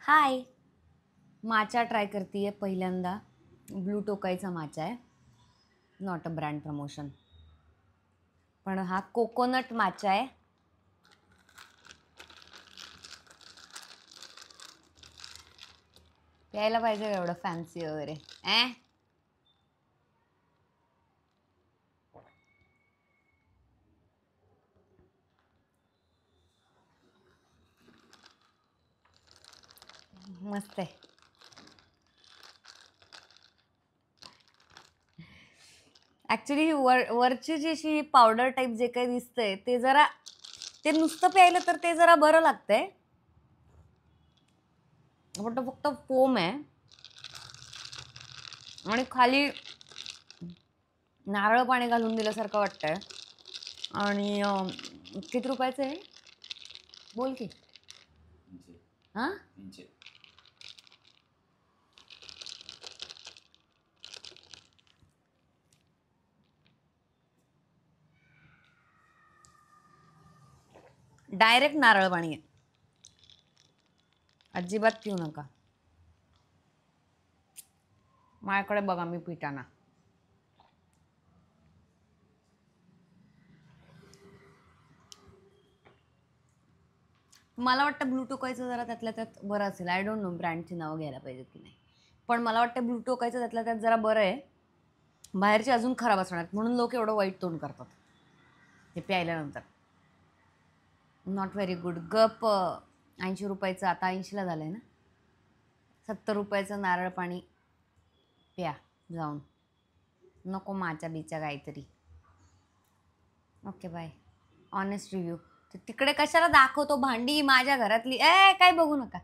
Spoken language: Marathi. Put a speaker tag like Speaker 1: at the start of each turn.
Speaker 1: हाय. माचा ट्राय करते पहिल्यांदा. ब्लू टोकाईचा माचा आहे. नॉट अ ब्रँड प्रमोशन, पण हा कोकोनट माचा आहे. प्यायला पाहिजे एवढं फॅन्सी वगैरे. मस्त आहे. ॲक्च्युली वरची जी अशी पावडर टाईप जे काही दिसतंय ते नुसतं प्यायलं तर ते जरा बरं लागतंय. पण तो फक्त फोम आहे आणि खाली नारळ पाणी घालून दिल्यासारखं वाटतंय. आणि किती रुपयाचं आहे बोल की? हां, डायरेक्ट नारळ पाणी आहे. अजिबात पिऊ नका. माझ्याकडे बघा, मी पिताना मला वाटतं ब्लू टोकायचं जरा त्यातल्या त्यात बरं असेल. आय डोंट नो ब्रँडची नावं घ्यायला पाहिजे की नाही, पण मला वाटतं ब्लू टोकायचं त्यातल्या त्यात जरा बरं आहे. बाहेरचे अजून खराब असणार म्हणून लोक एवढं वाईट तोंड करतात हे प्यायल्यानंतर. Not very good. गप. 80 रुपयाचं आता 80ला झालं आहे ना. 70 रुपयाचं नारळ पाणी प्या जाऊन. नको माचा बिचा काहीतरी. Okay bye. Honest review. तिकडे कशाला दाखवतो भांडी माझ्या घरातली? काय बघू नका.